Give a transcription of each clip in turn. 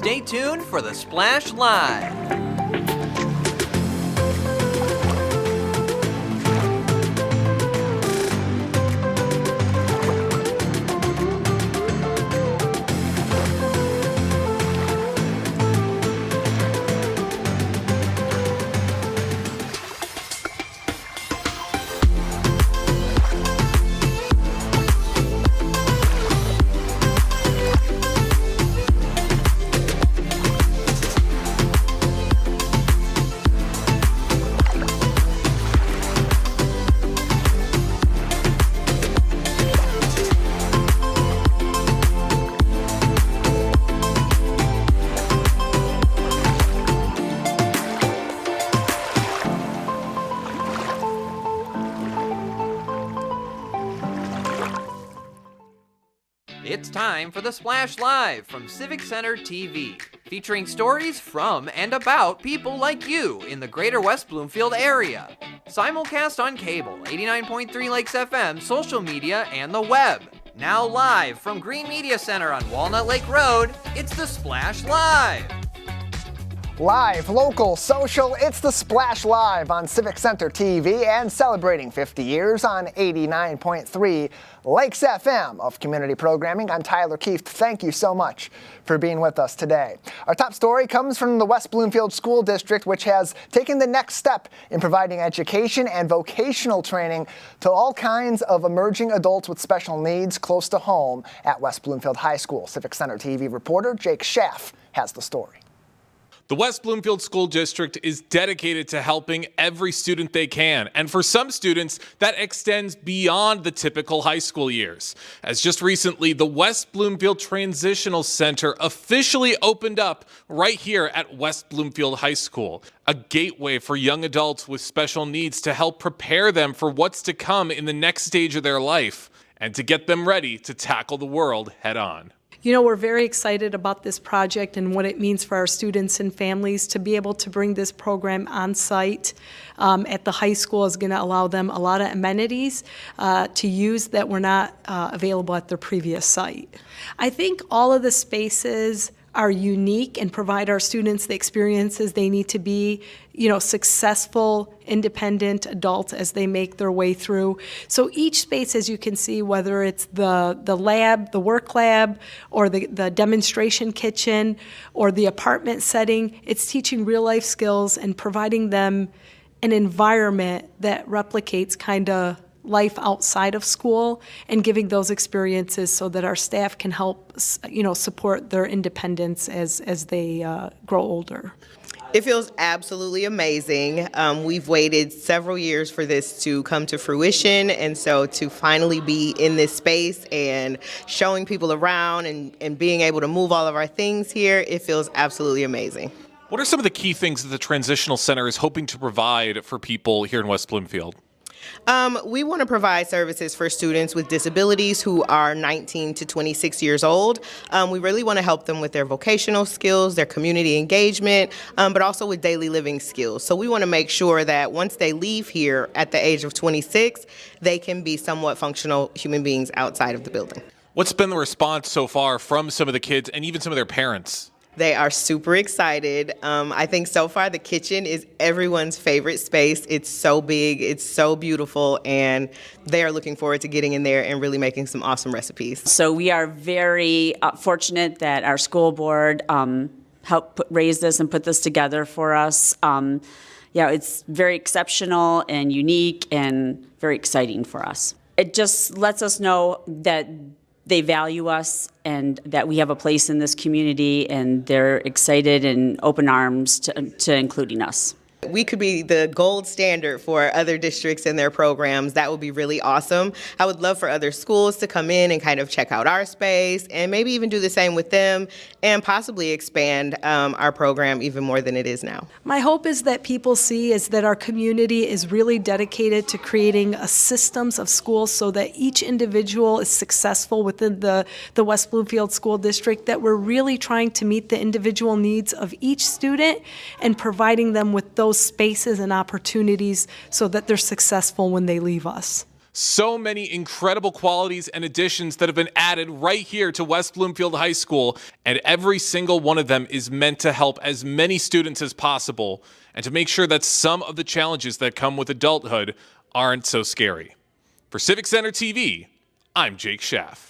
Stay tuned for the Splash Live. It's time for the Splash Live from Civic Center TV, featuring stories from and about people like you in the Greater West Bloomfield area. Simulcast on cable, 89.3 Lakes FM, social media, and the web. Now live from Green Media Center on Walnut Lake Road, it's the Splash Live. Live, local, social, it's the Splash Live on Civic Center TV and celebrating 50 years on 89.3 Lakes FM of community programming. I'm Tyler Keefe. Thank you so much for being with us today. Our top story comes from the West Bloomfield School District, which has taken the next step in providing education and vocational training to all kinds of emerging adults with special needs close to home at West Bloomfield High School. Civic Center TV reporter Jake Schaff has the story. The West Bloomfield School District is dedicated to helping every student they can, and for some students, that extends beyond the typical high school years. As just recently, the West Bloomfield Transitional Center officially opened up right here at West Bloomfield High School, a gateway for young adults with special needs to help prepare them for what's to come in the next stage of their life, and to get them ready to tackle the world head on. You know, we're very excited about this project and what it means for our students and families to be able to bring this program on site at the high school is going to allow them a lot of amenities to use that were not available at their previous site. I think all of the spaces are unique and provide our students the experiences they need to be, successful, independent adults as they make their way through. So each space, as you can see, whether it's the lab, the work lab, or the demonstration kitchen, or the apartment setting, it's teaching real life skills and providing them an environment that replicates kind of life outside of school and giving those experiences so that our staff can help, support their independence as they grow older. It feels absolutely amazing. We've waited several years for this to come to fruition, and so to finally be in this space and showing people around and being able to move all of our things here, it feels absolutely amazing. What are some of the key things that the Transitional Center is hoping to provide for people here in West Bloomfield? We want to provide services for students with disabilities who are 19 to 26 years old. We really want to help them with their vocational skills, their community engagement, but also with daily living skills. So we want to make sure that once they leave here at the age of 26, they can be somewhat functional human beings outside of the building. What's been the response so far from some of the kids and even some of their parents? They are super excited. I think so far the kitchen is everyone's favorite space. It's so big, it's so beautiful, and they are looking forward to getting in there and really making some awesome recipes. So we are very fortunate that our school board helped raise this and put this together for us. It's very exceptional and unique and very exciting for us. It just lets us know that they value us and that we have a place in this community, and they're excited and open arms to including us. We could be the gold standard for other districts and their programs. That would be really awesome. I would love for other schools to come in and kind of check out our space and maybe even do the same with them and possibly expand our program even more than it is now. My hope is that people see is that our community is really dedicated to creating a systems of schools so that each individual is successful within the West Bloomfield School District, that we're really trying to meet the individual needs of each student and providing them with those spaces and opportunities so that they're successful when they leave us. So many incredible qualities and additions that have been added right here to West Bloomfield High School, and every single one of them is meant to help as many students as possible and to make sure that some of the challenges that come with adulthood aren't so scary. For Civic Center TV, I'm Jake Schaff.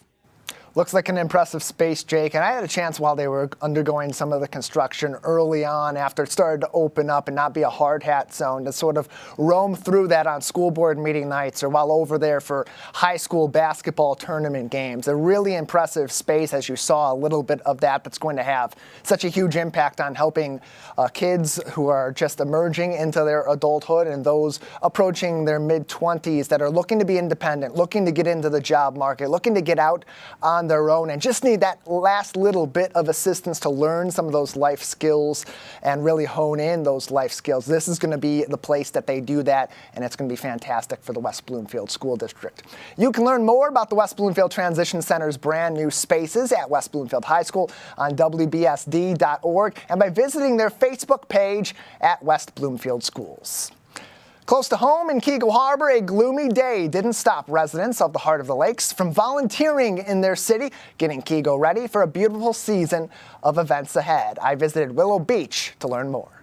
Looks like an impressive space, Jake, and I had a chance while they were undergoing some of the construction early on after it started to open up and not be a hard hat zone to sort of roam through that on school board meeting nights or while over there for high school basketball tournament games. A really impressive space, as you saw a little bit of that's going to have such a huge impact on helping kids who are just emerging into their adulthood and those approaching their mid-20s that are looking to be independent, looking to get into the job market, looking to get out on their own and just need that last little bit of assistance to learn some of those life skills and really hone in those life skills. This is going to be the place that they do that, and it's going to be fantastic for the West Bloomfield School District. You can learn more about the West Bloomfield Transition Center's brand new spaces at West Bloomfield High School on WBSD.org and by visiting their Facebook page at West Bloomfield Schools. Close to home in Keego Harbor, a gloomy day didn't stop residents of the Heart of the Lakes from volunteering in their city, getting Keego ready for a beautiful season of events ahead. I visited Willow Beach to learn more.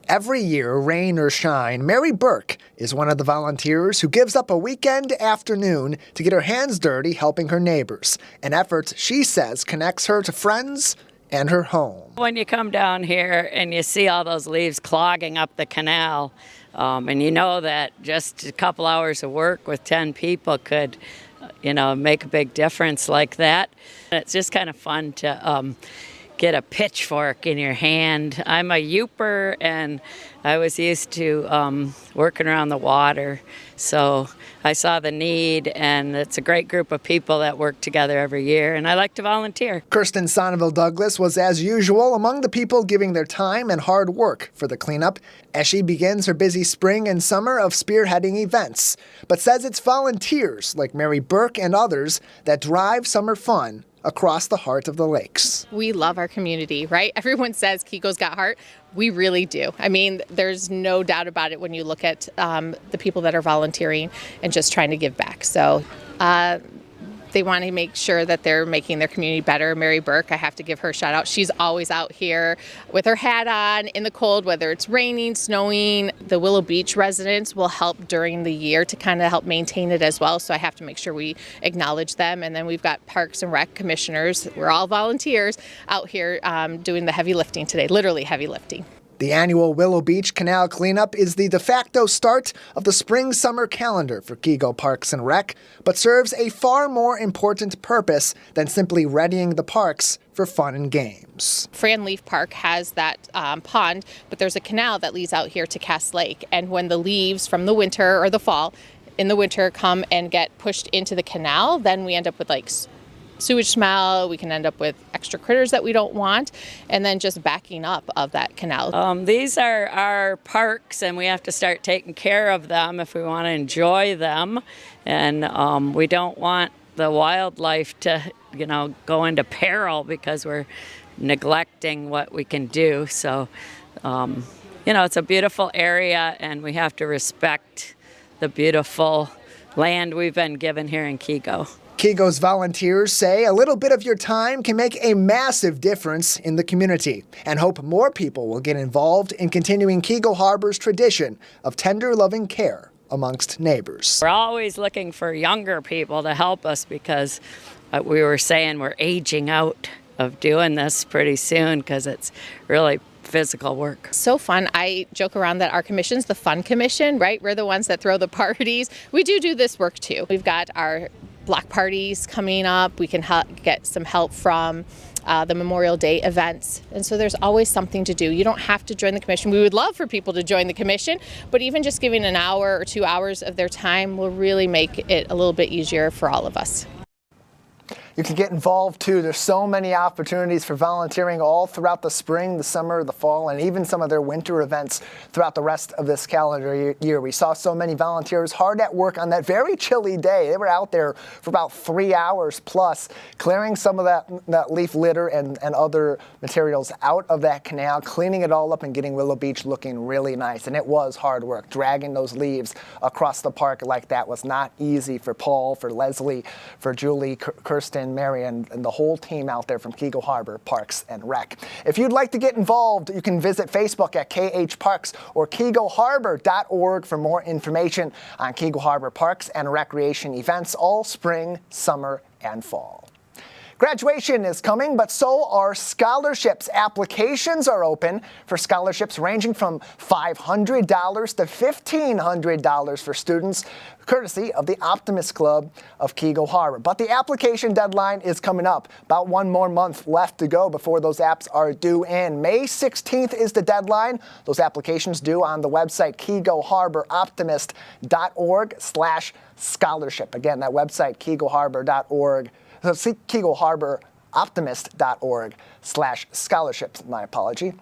Every year, rain or shine, Mary Burke is one of the volunteers who gives up a weekend afternoon to get her hands dirty helping her neighbors, an effort she says connects her to friends and her home. When you come down here and you see all those leaves clogging up the canal, and you know that just a couple hours of work with 10 people could, make a big difference like that. It's just kind of fun to get a pitchfork in your hand. I'm a youper, and I was used to working around the water, so I saw the need, and it's a great group of people that work together every year, and I like to volunteer. Kirsten Sonneville Douglas was, as usual, among the people giving their time and hard work for the cleanup as she begins her busy spring and summer of spearheading events, but says it's volunteers like Mary Burke and others that drive summer fun across the Heart of the Lakes. We love our community, right? Everyone says Keego's got heart. We really do. I mean, there's no doubt about it when you look at the people that are volunteering and just trying to give back. So they want to make sure that they're making their community better. Mary Burke, I have to give her a shout out. She's always out here with her hat on in the cold, whether it's raining, snowing. The Willow Beach residents will help during the year to kind of help maintain it as well. So I have to make sure we acknowledge them. And then we've got Parks and Rec commissioners. We're all volunteers out here doing the heavy lifting today, literally heavy lifting. The annual Willow Beach Canal cleanup is the de facto start of the spring-summer calendar for Keego Parks and Rec, but serves a far more important purpose than simply readying the parks for fun and games. Fran Leaf Park has that pond, but there's a canal that leads out here to Cass Lake, and when the leaves from the winter or the fall in the winter come and get pushed into the canal, then we end up with sewage smell, we can end up with extra critters that we don't want, and then just backing up of that canal. These are our parks, and we have to start taking care of them if we want to enjoy them, and we don't want the wildlife to, go into peril because we're neglecting what we can do. So, it's a beautiful area, and we have to respect the beautiful land we've been given here in Keego. Keego's volunteers say a little bit of your time can make a massive difference in the community and hope more people will get involved in continuing Keego Harbor's tradition of tender, loving care amongst neighbors. We're always looking for younger people to help us because we were saying we're aging out of doing this pretty soon because it's really physical work. So fun. I joke around that our commission's the fun commission, right? We're the ones that throw the parties. We do this work too. We've got our block parties coming up. We can get some help from the Memorial Day events. And so there's always something to do. You don't have to join the commission. We would love for people to join the commission, but even just giving an hour or 2 hours of their time will really make it a little bit easier for all of us. you can get involved too. There's so many opportunities for volunteering all throughout the spring, the summer, the fall, and even some of their winter events throughout the rest of this calendar year. We saw so many volunteers hard at work on that very chilly day. They were out there for about 3 hours plus, clearing some of that leaf litter and other materials out of that canal, cleaning it all up and getting Willow Beach looking really nice. And it was hard work. Dragging those leaves across the park like that was not easy for Paul, for Leslie, for Julie, Kirsten, Mary, and the whole team out there from Keego Harbor Parks and Rec. If you'd like to get involved, you can visit Facebook at KH Parks or KeegoHarbor.org for more information on Keego Harbor Parks and Recreation events all spring, summer, and fall. Graduation is coming, but so are scholarships. Applications are open for scholarships ranging from $500 to $1,500 for students, courtesy of the Optimist Club of Keego Harbor. But the application deadline is coming up. About 1 more month left to go before those apps are due in. May 16th is the deadline. Those applications due on the website KeegoHarborOptimist.org/scholarship. Again, that website, KeegoHarbor.org. So see KeegoHarborOptimist.org/scholarships, my apology.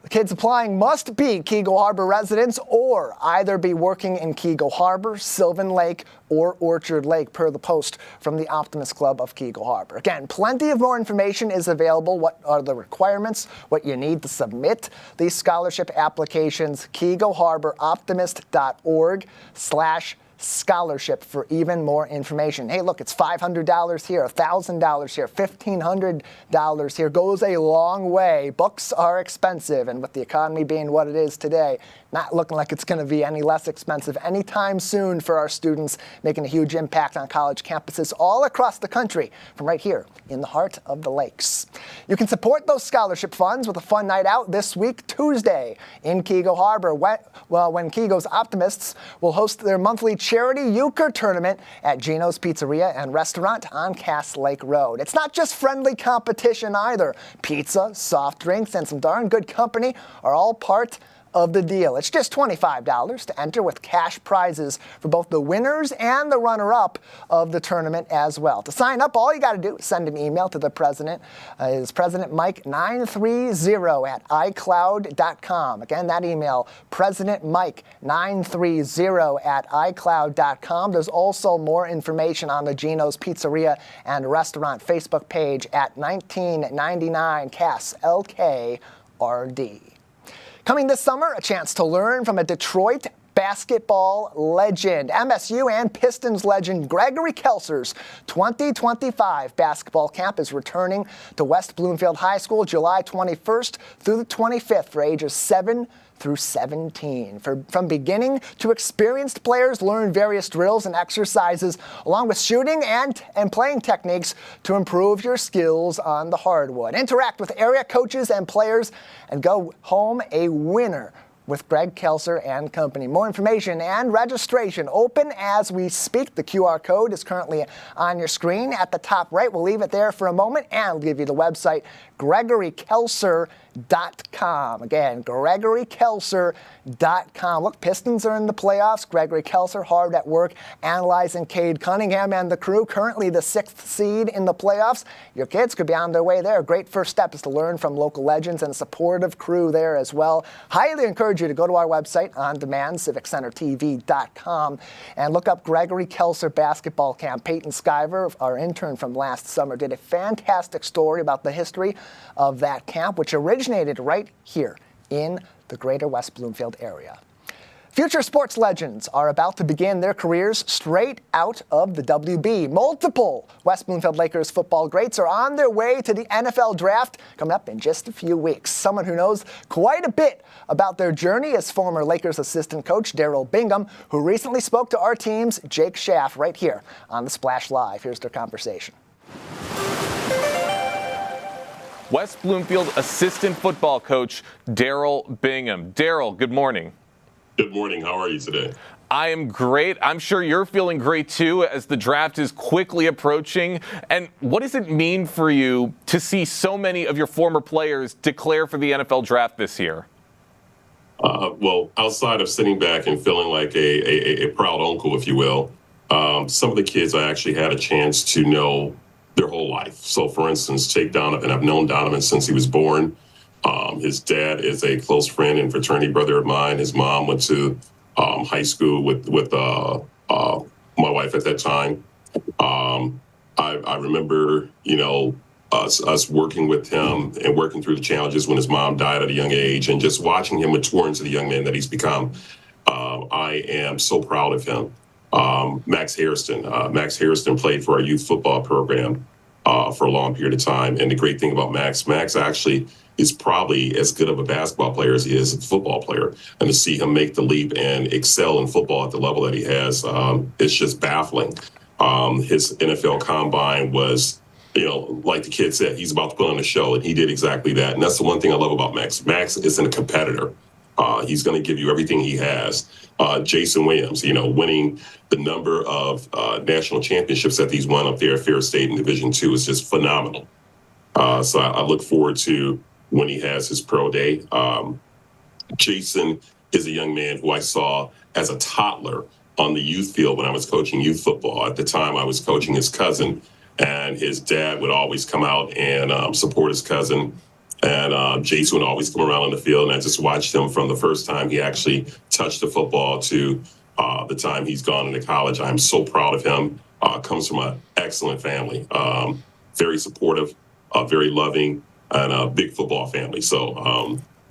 The kids applying must be Keego Harbor residents or either be working in Keego Harbor, Sylvan Lake, or Orchard Lake, per the post from the Optimist Club of Keego Harbor. Again, plenty of more information is available. What are the requirements, what you need to submit these scholarship applications, KeegoHarborOptimist.org/scholarship for even more information. Hey, look, it's $500 here, $1,000 here, $1,500 here. Goes a long way. Books are expensive, and with the economy being what it is today, not looking like it's going to be any less expensive anytime soon for our students, making a huge impact on college campuses all across the country from right here in the heart of the lakes. You can support those scholarship funds with a fun night out this week, Tuesday, in Keego Harbor, when Keego's Optimists will host their monthly charity euchre tournament at Gino's Pizzeria and Restaurant on Cass Lake Road. It's not just friendly competition either. Pizza, soft drinks, and some darn good company are all part of the deal. It's just $25 to enter, with cash prizes for both the winners and the runner-up of the tournament as well. To sign up, all you got to do is send an email to the president. Is President Mike 930 at iCloud.com. Again, that email, President Mike 930 at iCloud.com. There's also more information on the Gino's Pizzeria and Restaurant Facebook page at 1999 Cass LKRD. Coming this summer, a chance to learn from a Detroit basketball legend. MSU and Pistons legend Gregory Kelser's 2025 basketball camp is returning to West Bloomfield High School July 21st through the 25th for ages 7 through 17. From beginning to experienced players learn various drills and exercises along with shooting and playing techniques to improve your skills on the hardwood. Interact with area coaches and players and go home a winner with Greg Kelser and company. More information and registration open as we speak. The QR code is currently on your screen at the top right. We'll leave it there for a moment and we'll give you the website, GregoryKelser.com. Again, GregoryKelser.com. Look, Pistons are in the playoffs. Gregory Kelser hard at work analyzing Cade Cunningham and the crew, currently the 6th seed in the playoffs. Your kids could be on their way there. A great first step is to learn from local legends and a supportive crew there as well. Highly encourage you to go to our website on demand, CivicCenterTV.com, and look up Gregory Kelser Basketball Camp. Peyton Skyver, our intern from last summer, did a fantastic story about the history of that camp, which originated right here in the Greater West Bloomfield area. Future sports legends are about to begin their careers straight out of the WB. Multiple West Bloomfield Lakers football greats are on their way to the NFL draft coming up in just a few weeks. Someone who knows quite a bit about their journey is former Lakers assistant coach Daryl Bingham, who recently spoke to our team's Jake Schaff right here on the Splash Live. Here's their conversation. West Bloomfield assistant football coach Daryl Bingham. Daryl, good morning. Good morning. How are you today? I am great. I'm sure you're feeling great too as the draft is quickly approaching. And what does it mean for you to see so many of your former players declare for the NFL draft this year? Well, outside of sitting back and feeling like a proud uncle, if you will, some of the kids I actually had a chance to know their whole life. So, for instance, take Donovan. I've known Donovan since he was born. His dad is a close friend and fraternity brother of mine. His mom went to high school with my wife at that time. I remember, us working with him and working through the challenges when his mom died at a young age, and just watching him mature into the young man that he's become. I am so proud of him. Max Hairston. Max Hairston played for our youth football program for a long period of time. And the great thing about Max actually is probably as good of a basketball player as he is a football player. And to see him make the leap and excel in football at the level that he has, it's just baffling. His NFL combine was, like the kid said, he's about to put on a show, and he did exactly that. And that's the one thing I love about Max. Max isn't a competitor. He's going to give you everything he has. Jason Williams, winning the number of national championships that he's won up there at Fair State in Division II is just phenomenal. So I look forward to when he has his pro day. Jason is a young man who I saw as a toddler on the youth field when I was coaching youth football. At the time, I was coaching his cousin, and his dad would always come out and support his cousin. And Jason would always come around on the field, and I just watched him from the first time he actually touched the football to the time he's gone into college. I'm so proud of him. Comes from an excellent family, very supportive, very loving, and a big football family. So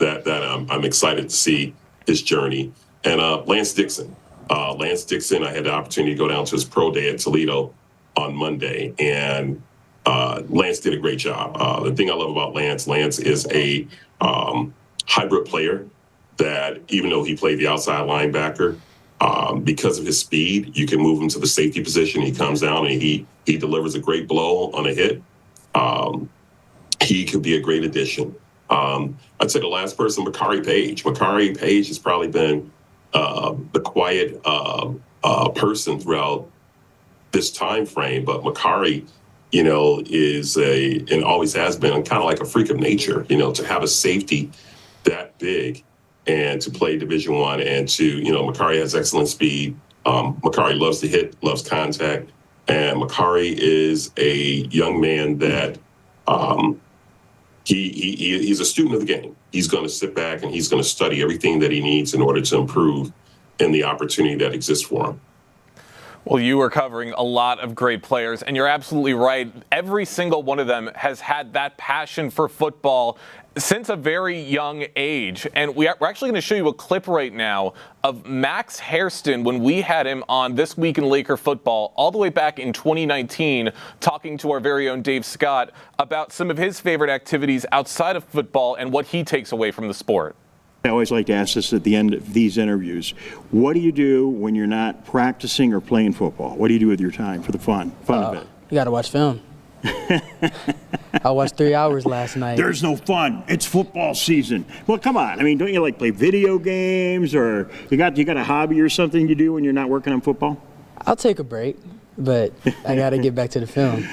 I'm excited to see his journey. And Lance Dixon. Lance Dixon, I had the opportunity to go down to his pro day at Toledo on Monday, and Lance did a great job. The thing I love about Lance is a hybrid player that, even though he played the outside linebacker, because of his speed, you can move him to the safety position. He comes down and he delivers a great blow on a hit. He could be a great addition. I'd say the last person, Makari Page. Makari Page has probably been the quiet person throughout this time frame, but Makari, is and always has been kind of like a freak of nature, to have a safety that big and to play Division I, and to, Makari has excellent speed. Makari loves to hit, loves contact, and Makari is a young man that he's a student of the game. He's going to sit back and he's going to study everything that he needs in order to improve in the opportunity that exists for him. Well, you are covering a lot of great players, and you're absolutely right. Every single one of them has had that passion for football since a very young age. And we're actually going to show you a clip right now of Max Hairston when we had him on This Week in Laker Football all the way back in 2019, talking to our very own Dave Scott about some of his favorite activities outside of football and what he takes away from the sport. I always like to ask this at the end of these interviews. What do you do when you're not practicing or playing football? What do you do with your time for the fun of it? You got to watch film. I watched 3 hours last night. There's no fun. It's football season. Well, come on. I mean, don't you play video games, or you got a hobby or something you do when you're not working on football? I'll take a break, but I got to get back to the film.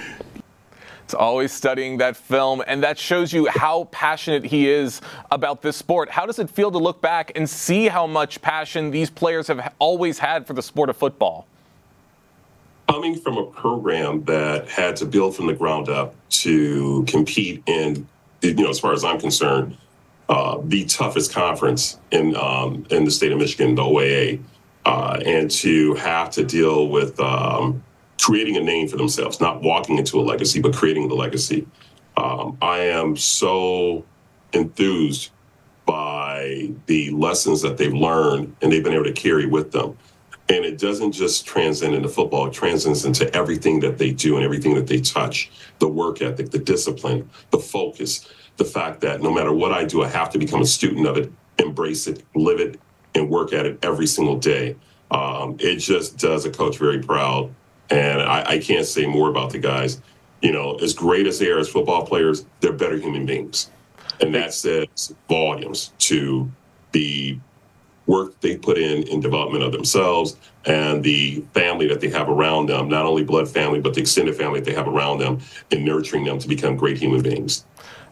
It's always studying that film, and that shows you how passionate he is about this sport. How does it feel to look back and see how much passion these players have always had for the sport of football? Coming from a program that had to build from the ground up to compete in, as far as I'm concerned, the toughest conference in the state of Michigan, the OAA, and to have to deal with creating a name for themselves, not walking into a legacy, but creating the legacy. I am so enthused by the lessons that they've learned and they've been able to carry with them. And it doesn't just transcend into football, it transcends into everything that they do and everything that they touch. The work ethic, the discipline, the focus, the fact that no matter what I do, I have to become a student of it, embrace it, live it, and work at it every single day. It just does a coach very proud. And I can't say more about the guys. As great as they are as football players, they're better human beings. And that says volumes to the work they put in development of themselves and the family that they have around them, not only blood family, but the extended family that they have around them, and nurturing them to become great human beings.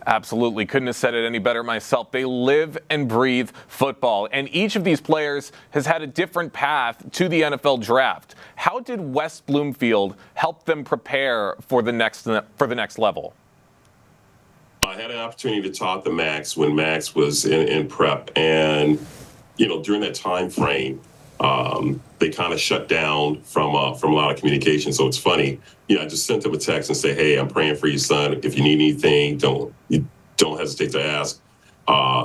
Absolutely. Couldn't have said it any better myself. They live and breathe football, and each of these players has had a different path to the NFL draft. How did West Bloomfield help them prepare for the next level? I had an opportunity to talk to Max when Max was in prep, and during that time frame, they kind of shut down from a lot of communication. So it's funny. I just sent him a text and say, "Hey, I'm praying for you, son. If you need anything, don't hesitate to ask.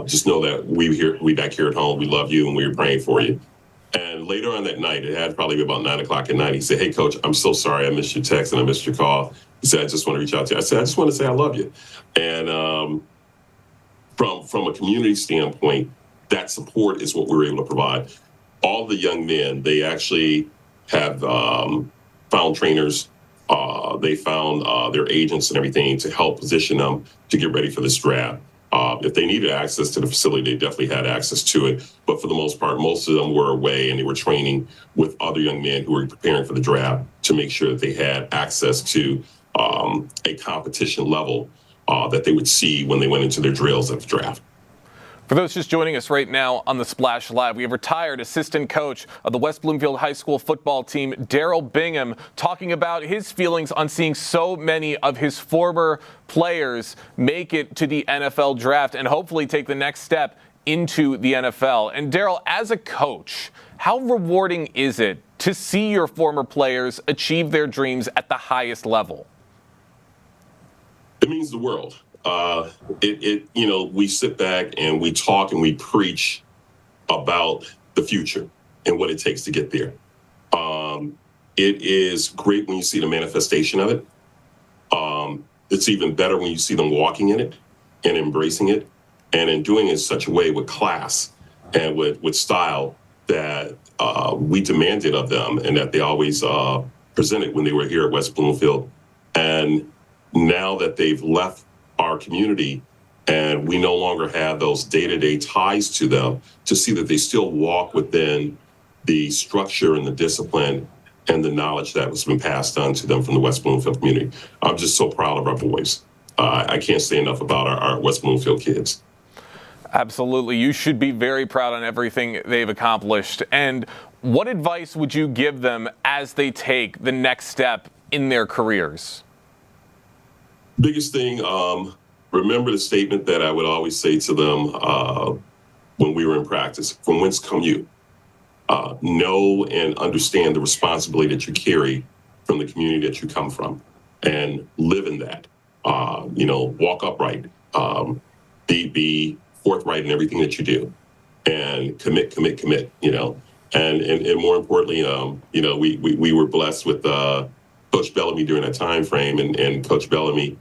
Just know that we back here at home. We love you and we're praying for you." And later on that night, it had probably about 9 o'clock at night. He said, "Hey, Coach, I'm so sorry I missed your text and I missed your call." He said, "I just want to reach out to you." I said, "I just want to say I love you." And from a community standpoint, that support is what we were able to provide. All the young men, they actually have found trainers. They found their agents and everything to help position them to get ready for this draft. If they needed access to the facility, they definitely had access to it. But for the most part, most of them were away and they were training with other young men who were preparing for the draft to make sure that they had access to a competition level that they would see when they went into their drills at the draft. For those just joining us right now on the Splash Live, we have retired assistant coach of the West Bloomfield High School football team, Daryl Bingham, talking about his feelings on seeing so many of his former players make it to the NFL draft and hopefully take the next step into the NFL. And Daryl, as a coach, how rewarding is it to see your former players achieve their dreams at the highest level? It means the world. We sit back and we talk and we preach about the future and what it takes to get there. It is great when you see the manifestation of it. It's even better when you see them walking in it and embracing it, and in doing it in such a way with class and with style that we demanded of them and that they always presented when they were here at West Bloomfield. And now that they've left our community and we no longer have those day-to-day ties to them, to see that they still walk within the structure and the discipline and the knowledge that has been passed on to them from the West Bloomfield community. I'm just so proud of our boys. I can't say enough about our West Bloomfield kids. Absolutely. You should be very proud on everything they've accomplished. And what advice would you give them as they take the next step in their careers? Biggest thing, remember the statement that I would always say to them when we were in practice: from whence come you? Know and understand the responsibility that you carry from the community that you come from, and live in that. Walk upright, be forthright in everything that you do, and commit. And more importantly, we were blessed with Coach Bellamy during that time frame, and Coach Bellamy,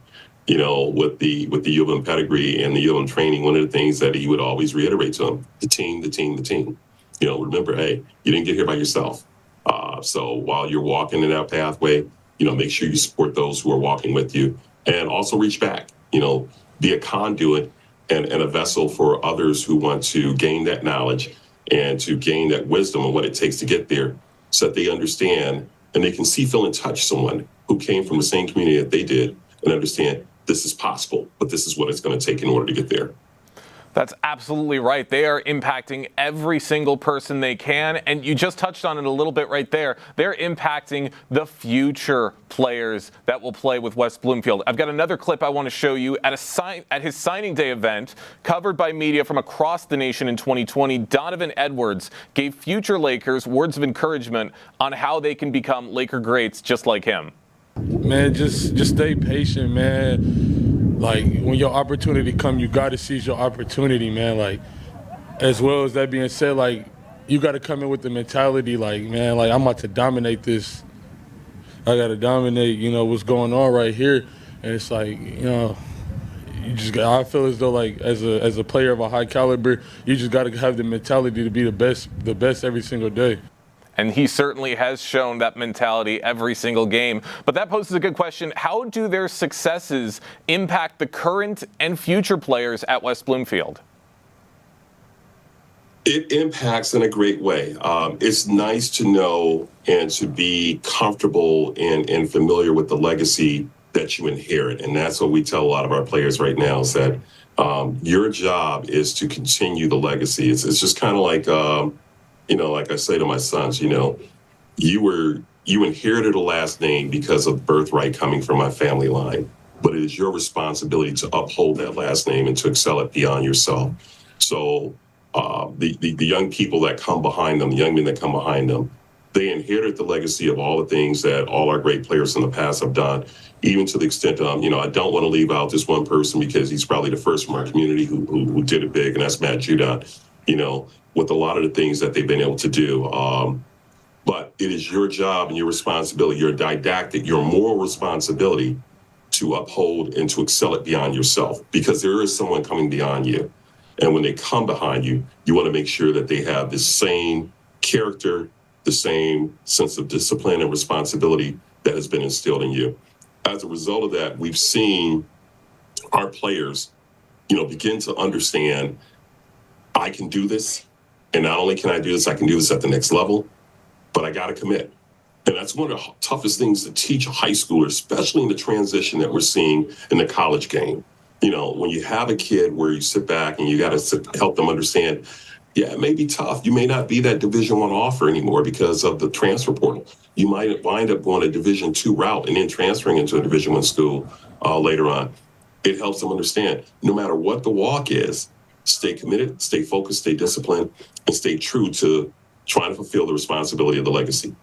with the U of M pedigree and the U of M training, one of the things that he would always reiterate to them: the team. Remember, hey, you didn't get here by yourself. So while you're walking in that pathway, make sure you support those who are walking with you, and also reach back. Be a conduit and a vessel for others who want to gain that knowledge and to gain that wisdom on what it takes to get there, so that they understand and they can see, feel, and touch someone who came from the same community that they did, and understand this is possible, but this is what it's going to take in order to get there. That's absolutely right. They are impacting every single person they can. And you just touched on it a little bit right there. They're impacting the future players that will play with West Bloomfield. I've got another clip I want to show you. At his signing day event, covered by media from across the nation in 2020, Donovan Edwards gave future Lakers words of encouragement on how they can become Laker greats just like him. Man, just stay patient, man. Like, when your opportunity comes, you got to seize your opportunity, man. Like, as well as that being said, like, you got to come in with the mentality, like, man, like, I'm about to dominate this. I got to dominate, what's going on right here. And it's like, I feel as though, like, as a player of a high caliber, you just got to have the mentality to be the best every single day. And he certainly has shown that mentality every single game. But that poses a good question. How do their successes impact the current and future players at West Bloomfield? It impacts in a great way. It's nice to know and to be comfortable and familiar with the legacy that you inherit. And that's what we tell a lot of our players right now is that your job is to continue the legacy. It's just kind of like, like I say to my sons, you inherited a last name because of birthright coming from my family line, but it is your responsibility to uphold that last name and to excel it beyond yourself. So the young people that come behind them, the young men that come behind them, they inherited the legacy of all the things that all our great players in the past have done, even to the extent of, I don't want to leave out this one person because he's probably the first from our community who did it big, and that's Matt Judon, with a lot of the things that they've been able to do. But it is your job and your responsibility, your didactic, your moral responsibility to uphold and to excel it beyond yourself, because there is someone coming beyond you. And when they come behind you, you want to make sure that they have the same character, the same sense of discipline and responsibility that has been instilled in you. As a result of that, we've seen our players, begin to understand, I can do this. And not only can I do this, I can do this at the next level, but I got to commit. And that's one of the toughest things to teach a high schooler, especially in the transition that we're seeing in the college game. When you have a kid where you sit back and you got to help them understand, yeah, it may be tough. You may not be that Division I offer anymore because of the transfer portal. You might wind up going a Division II route and then transferring into a Division I school later on. It helps them understand, no matter what the walk is, stay committed, stay focused, stay disciplined, and stay true to trying to fulfill the responsibility of the legacy.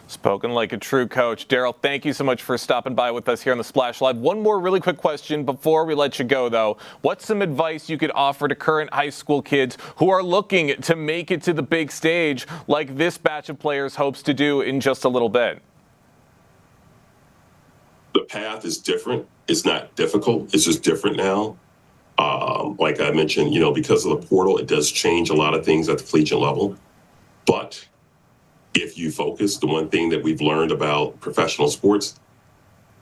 Spoken like a true coach. Daryl, thank you so much for stopping by with us here on the Splash Live. One more really quick question before we let you go, though. What's some advice you could offer to current high school kids who are looking to make it to the big stage like this batch of players hopes to do in just a little bit? The path is different. It's not difficult. It's just different now. Like I mentioned, because of the portal, it does change a lot of things at the collegiate level. But if you focus, the one thing that we've learned about professional sports,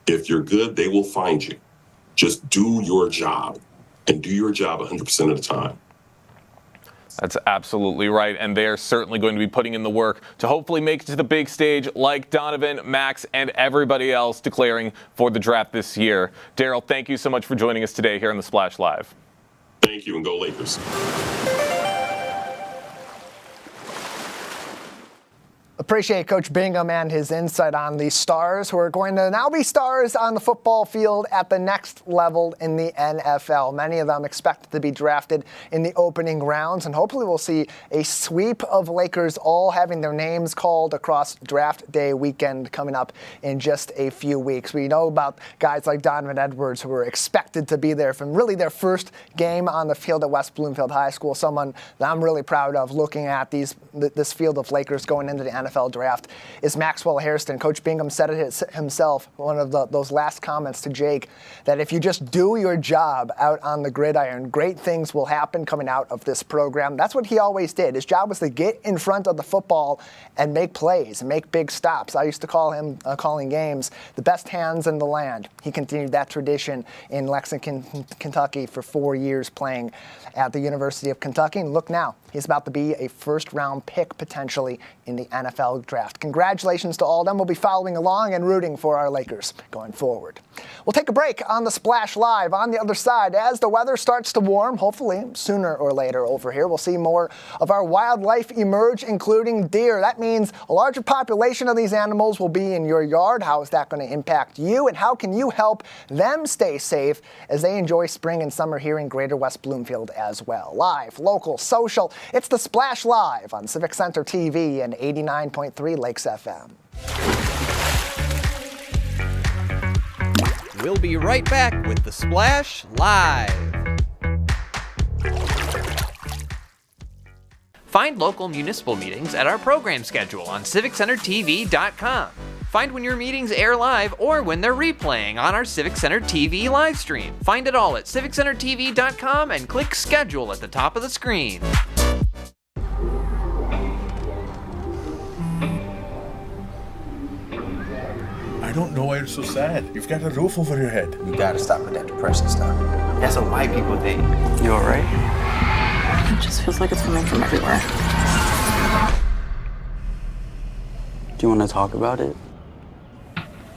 if you're good, they will find you. Just do your job and do your job 100% of the time. That's absolutely right, and they're certainly going to be putting in the work to hopefully make it to the big stage like Donovan, Max, and everybody else declaring for the draft this year. Daryl, thank you so much for joining us today here on the Splash Live. Thank you, and go Lakers. Appreciate Coach Bingham and his insight on the stars who are going to now be stars on the football field at the next level in the NFL. Many of them expected to be drafted in the opening rounds, and hopefully we'll see a sweep of Lakers all having their names called across draft day weekend coming up in just a few weeks. We know about guys like Donovan Edwards who were expected to be there from really their first game on the field at West Bloomfield High School, someone that I'm really proud of looking at this field of Lakers going into the NFL draft is Maxwell Hairston. Coach Bingham said it himself, one of those last comments to Jake, that if you just do your job out on the gridiron, great things will happen coming out of this program. That's what he always did. His job was to get in front of the football and make plays and make big stops. I used to call him, calling games, the best hands in the land. He continued that tradition in Lexington, Kentucky for 4 years playing at the University of Kentucky. And look now, he's about to be a first-round pick potentially in the NFL draft. Congratulations to all of them. We'll be following along and rooting for our Lakers going forward. We'll take a break on the Splash Live. On the other side, as the weather starts to warm, hopefully sooner or later over here, we'll see more of our wildlife emerge, including deer. That means a larger population of these animals will be in your yard. How is that going to impact you, and how can you help them stay safe as they enjoy spring and summer here in Greater West Bloomfield as well? Live, local, social, it's the Splash Live on Civic Center TV and 89.3 Lakes FM. We'll be right back with the Splash Live. Find local municipal meetings at our program schedule on civiccentertv.com. Find when your meetings air live or when they're replaying on our Civic Center TV live stream. Find it all at civiccentertv.com and click schedule at the top of the screen. I don't know why you're so sad. You've got a roof over your head. You gotta stop with that depression stuff. That's a white people thing. You alright? It just feels like it's coming from everywhere. Do you want to talk about it?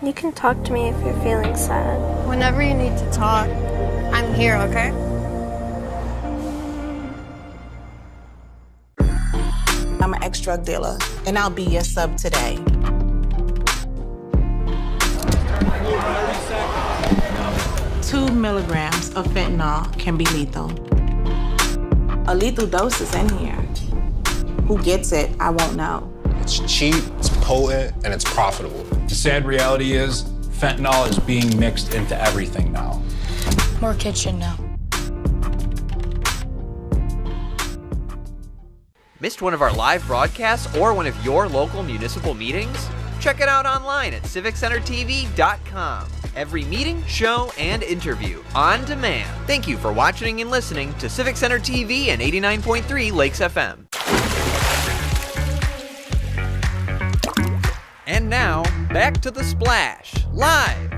You can talk to me if you're feeling sad. Whenever you need to talk, I'm here, okay? I'm an ex-drug dealer, and I'll be your sub today. 2 milligrams of fentanyl can be lethal. A lethal dose is in here. Who gets it, I won't know. It's cheap, it's potent, and it's profitable. The sad reality is fentanyl is being mixed into everything now. More kids should know. Missed one of our live broadcasts or one of your local municipal meetings? Check it out online at civiccentertv.com. Every meeting, show, and interview on demand. Thank you for watching and listening to Civic Center TV and 89.3 Lakes FM. And now, back to The Splash, live.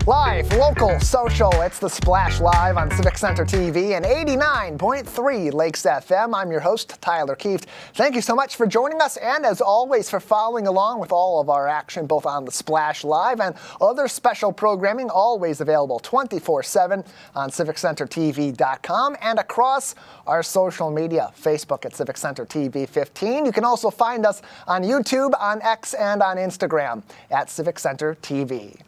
Live, local, social, it's The Splash Live on Civic Center TV and 89.3 Lakes FM. I'm your host, Tyler Keefe. Thank you so much for joining us and, as always, for following along with all of our action, both on The Splash Live and other special programming, always available 24/7 on civiccentertv.com and across our social media, Facebook at Civic Center TV 15. You can also find us on YouTube, on X, and on Instagram at Civic Center TV.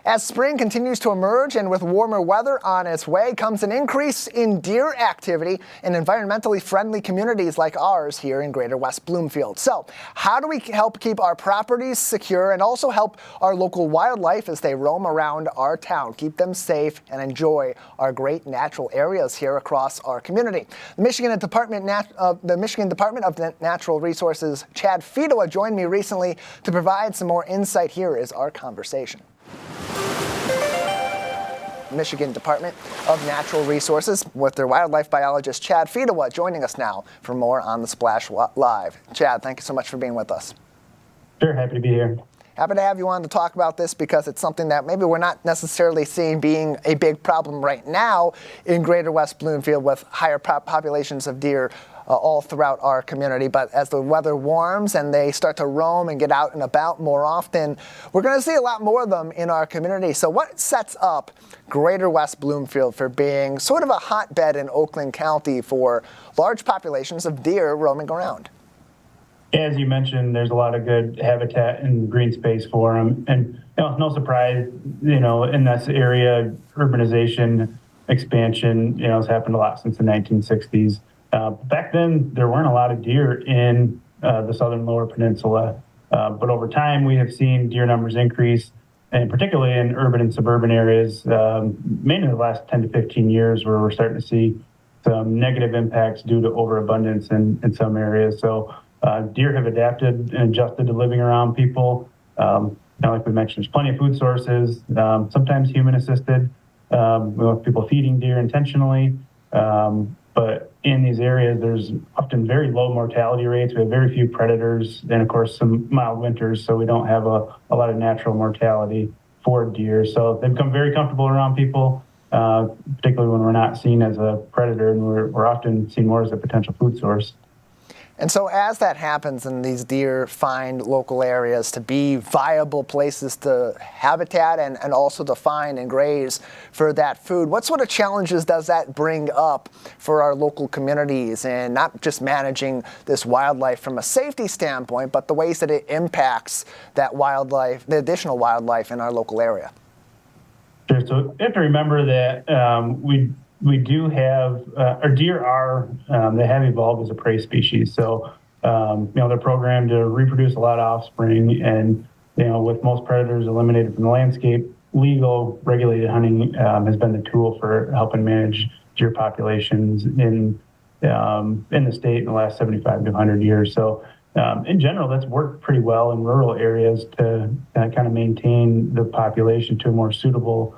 As spring continues to emerge and with warmer weather on its way comes an increase in deer activity in environmentally friendly communities like ours here in Greater West Bloomfield. So, how do we help keep our properties secure and also help our local wildlife as they roam around our town, keep them safe and enjoy our great natural areas here across our community? The Michigan Department of Natural Resources, Chad Fedowa, joined me recently to provide some more insight. Here is our conversation. Michigan Department of Natural Resources with their wildlife biologist Chad Fedowa joining us now for more on The Splash Live. Chad, thank you so much for being with us. Sure, happy to be here. Happy to have you on to talk about this because it's something that maybe we're not necessarily seeing being a big problem right now in Greater West Bloomfield with higher populations of deer all throughout our community. But as the weather warms and they start to roam and get out and about more often, we're going to see a lot more of them in our community. So what sets up Greater West Bloomfield for being sort of a hotbed in Oakland County for large populations of deer roaming around? As you mentioned, there's a lot of good habitat and green space for them. And no surprise, in this area, urbanization, expansion, has happened a lot since the 1960s. Back then, there weren't a lot of deer in the southern lower peninsula, but over time we have seen deer numbers increase, and particularly in urban and suburban areas, mainly the last 10 to 15 years where we're starting to see some negative impacts due to overabundance in some areas. So deer have adapted and adjusted to living around people. Like we mentioned, there's plenty of food sources, sometimes human-assisted, with people feeding deer intentionally. But in these areas, there's often very low mortality rates. We have very few predators and, of course, some mild winters, so we don't have a lot of natural mortality for deer. So they've become very comfortable around people, particularly when we're not seen as a predator, and we're often seen more as a potential food source. And so as that happens and these deer find local areas to be viable places to habitat and also to find and graze for that food, what sort of challenges does that bring up for our local communities and not just managing this wildlife from a safety standpoint, but the ways that it impacts that wildlife, the additional wildlife in our local area? Sure. So you have to remember that we do have, our deer they have evolved as a prey species. So, they're programmed to reproduce a lot of offspring, and, with most predators eliminated from the landscape, legal regulated hunting has been the tool for helping manage deer populations in the state in the last 75 to 100 years. So, in general, that's worked pretty well in rural areas to kind of maintain the population to a more suitable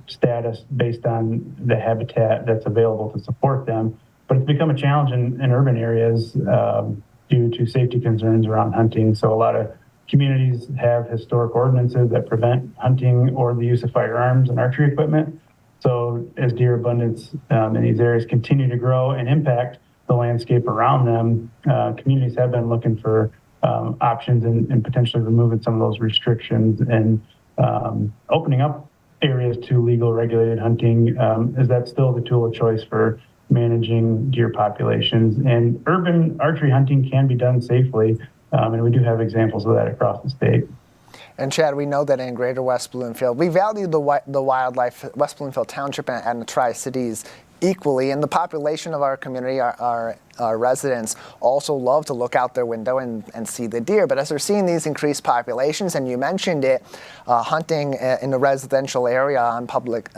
status based on the habitat that's available to support them. But it's become a challenge in urban areas due to safety concerns around hunting. So a lot of communities have historic ordinances that prevent hunting or the use of firearms and archery equipment. So as deer abundance in these areas continue to grow and impact the landscape around them, communities have been looking for options and potentially removing some of those restrictions and opening up areas to legal regulated hunting, is that still the tool of choice for managing deer populations. And urban archery hunting can be done safely, and we do have examples of that across the state. And Chad, we know that in Greater West Bloomfield, we value the wildlife, West Bloomfield Township and the Tri-Cities equally, and the population of our community, our residents, also love to look out their window and see the deer. But as they're seeing these increased populations, and you mentioned it, hunting in a residential area on public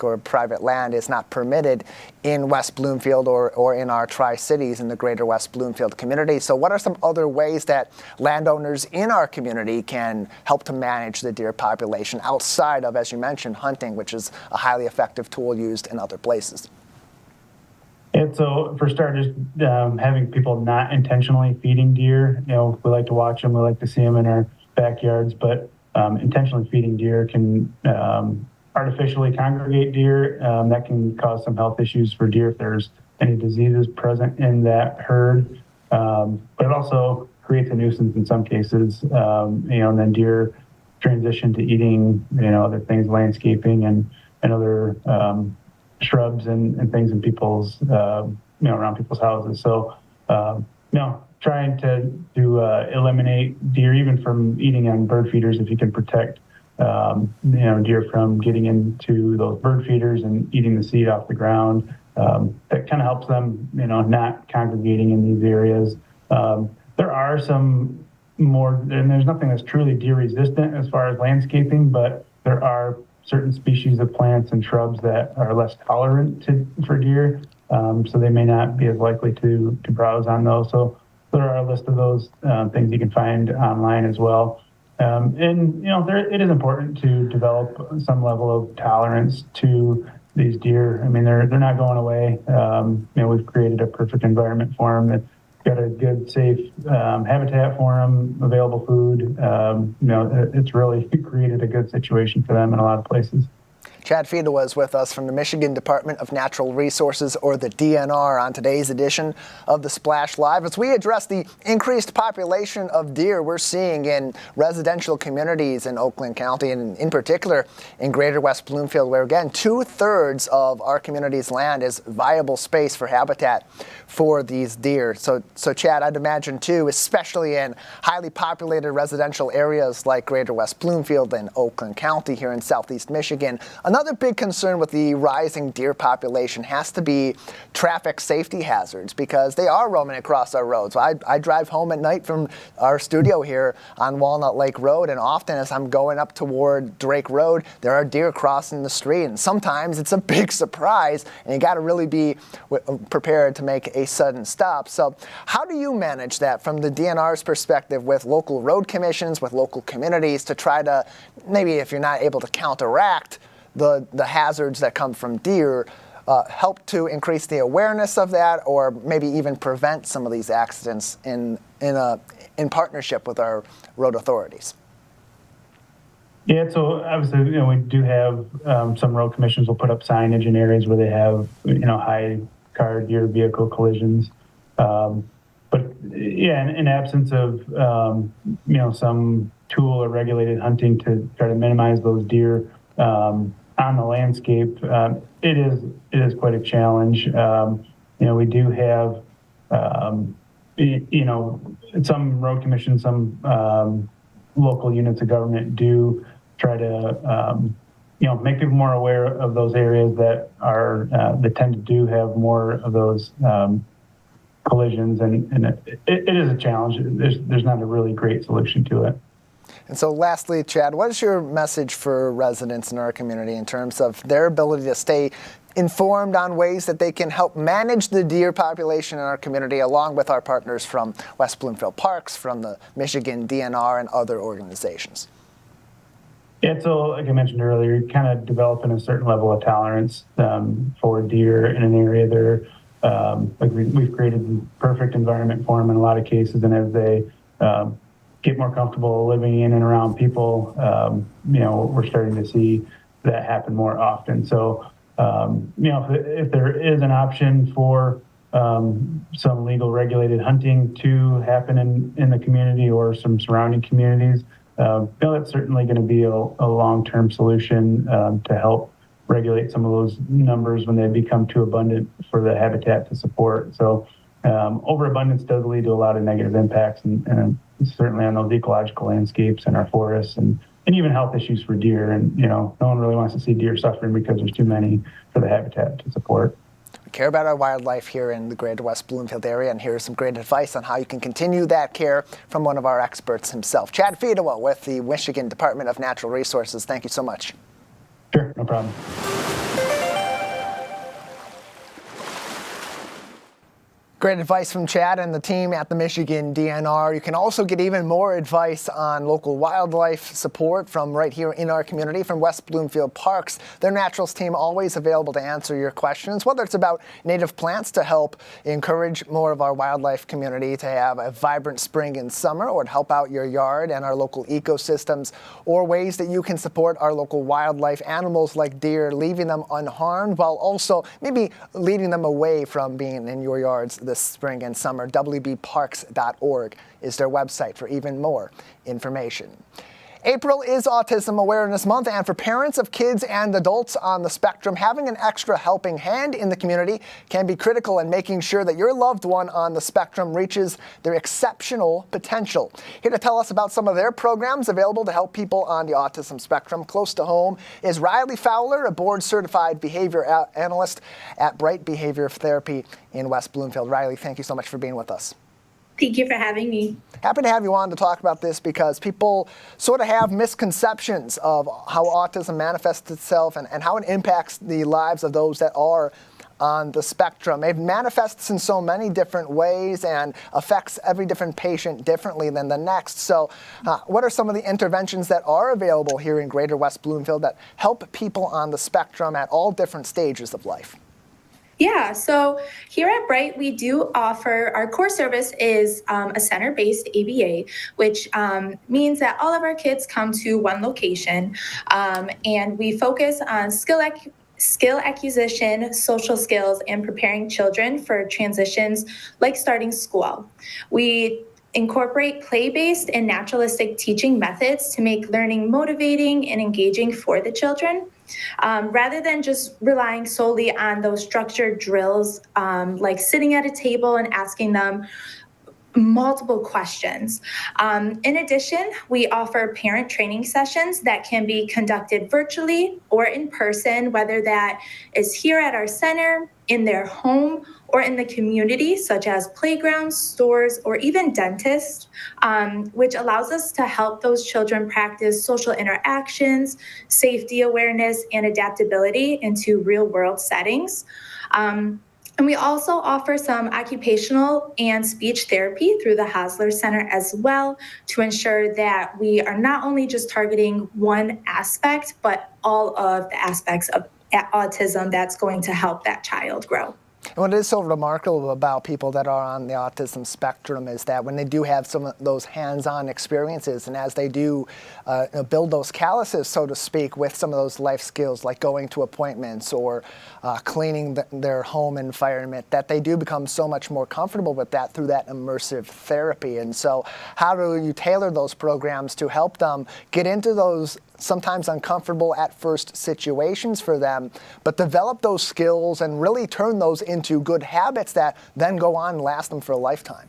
or private land is not permitted in West Bloomfield or in our Tri-Cities in the Greater West Bloomfield community. So what are some other ways that landowners in our community can help to manage the deer population outside of, as you mentioned, hunting, which is a highly effective tool used in other places? And so for starters, having people not intentionally feeding deer, we like to watch them, we like to see them in our backyards, but intentionally feeding deer can artificially congregate deer. That can cause some health issues for deer if there's any diseases present in that herd. But it also creates a nuisance in some cases, and then deer transition to eating, other things, landscaping and other shrubs and things in people's, around people's houses. So, trying to eliminate deer even from eating on bird feeders, if you can protect, deer from getting into those bird feeders and eating the seed off the ground, that kind of helps them, not congregating in these areas. There are some more, and there's nothing that's truly deer resistant as far as landscaping, but there are certain species of plants and shrubs that are less tolerant for deer, so they may not be as likely to browse on those. So there are a list of those things you can find online as well. It is important to develop some level of tolerance to these deer. I mean, they're not going away. We've created a perfect environment for them. It's got a good, safe habitat for them, available food. It's really created a good situation for them in a lot of places. Chad Fida was with us from the Michigan Department of Natural Resources, or the DNR, on today's edition of the Splash Live. As we address the increased population of deer we're seeing in residential communities in Oakland County, and in particular in Greater West Bloomfield, where again 2/3 of our community's land is viable space for habitat for these deer. So Chad, I'd imagine too, especially in highly populated residential areas like Greater West Bloomfield and Oakland County here in southeast Michigan, another big concern with the rising deer population has to be traffic safety hazards, because they are roaming across our roads. I drive home at night from our studio here on Walnut Lake Road, and often as I'm going up toward Drake Road, there are deer crossing the street, and sometimes it's a big surprise, and you got to really be prepared to make a sudden stop. So how do you manage that from the DNR's perspective with local road commissions, with local communities, to try to, maybe if you're not able to counteract the hazards that come from deer, help to increase the awareness of that, or maybe even prevent some of these accidents in partnership with our road authorities? Yeah, so obviously, we do have some road commissions will put up signage in areas where they have, high car deer vehicle collisions. But yeah, in absence of, some tool or regulated hunting to try to minimize those deer on the landscape, it is quite a challenge. We do have, some road commissions, some local units of government do try to, make people more aware of those areas that are that tend to have more of those collisions, and it is a challenge. There's not a really great solution to it. And so lastly, Chad, what is your message for residents in our community in terms of their ability to stay informed on ways that they can help manage the deer population in our community, along with our partners from West Bloomfield Parks, from the Michigan DNR, and other organizations? Yeah, so like I mentioned earlier, kind of developing a certain level of tolerance for deer in an area there. We've created the perfect environment for them in a lot of cases, and as they get more comfortable living in and around people, we're starting to see that happen more often. So, if there is an option for some legal regulated hunting to happen in the community or some surrounding communities. That's certainly going to be a long-term solution to help regulate some of those numbers when they become too abundant for the habitat to support. So overabundance does lead to a lot of negative impacts, and certainly on those ecological landscapes and our forests, and even health issues for deer. And no one really wants to see deer suffering because there's too many for the habitat to support. We care about our wildlife here in the Greater West Bloomfield area, and here's some great advice on how you can continue that care from one of our experts himself. Chad Fedewa with the Michigan Department of Natural Resources. Thank you so much. Sure, no problem. Great advice from Chad and the team at the Michigan DNR. You can also get even more advice on local wildlife support from right here in our community from West Bloomfield Parks. Their naturals team always available to answer your questions, whether it's about native plants to help encourage more of our wildlife community to have a vibrant spring and summer, or to help out your yard and our local ecosystems, or ways that you can support our local wildlife animals like deer, leaving them unharmed while also maybe leading them away from being in your yards this spring and summer. WBparks.org is their website for even more information. April is Autism Awareness Month, and for parents of kids and adults on the spectrum, having an extra helping hand in the community can be critical in making sure that your loved one on the spectrum reaches their exceptional potential. Here to tell us about some of their programs available to help people on the autism spectrum close to home is Riley Fowler, a board-certified behavior analyst at Bright Behavior Therapy in West Bloomfield. Riley, thank you so much for being with us. Thank you for having me. Happy to have you on to talk about this because people sort of have misconceptions of how autism manifests itself and how it impacts the lives of those that are on the spectrum. It manifests in so many different ways and affects every different patient differently than the next. So what are some of the interventions that are available here in Greater West Bloomfield that help people on the spectrum at all different stages of life? Yeah, so here at Bright, we do offer, our core service is a center-based ABA, which means that all of our kids come to one location, and we focus on skill acquisition, social skills, and preparing children for transitions like starting school. We incorporate play-based and naturalistic teaching methods to make learning motivating and engaging for the children. Rather than just relying solely on those structured drills, like sitting at a table and asking them multiple questions. In addition, we offer parent training sessions that can be conducted virtually or in person, whether that is here at our center, in their home, or in the community, such as playgrounds, stores, or even dentists, which allows us to help those children practice social interactions, safety awareness, and adaptability into real-world settings. And we also offer some occupational and speech therapy through the Hosler Center as well, to ensure that we are not only just targeting one aspect, but all of the aspects of autism that's going to help that child grow. And what is so remarkable about people that are on the autism spectrum is that when they do have some of those hands-on experiences, and as they do build those calluses, so to speak, with some of those life skills like going to appointments or cleaning their home environment, that they do become so much more comfortable with that through that immersive therapy. And so how do you tailor those programs to help them get into those sometimes uncomfortable at first situations for them, but develop those skills and really turn those into good habits that then go on and last them for a lifetime?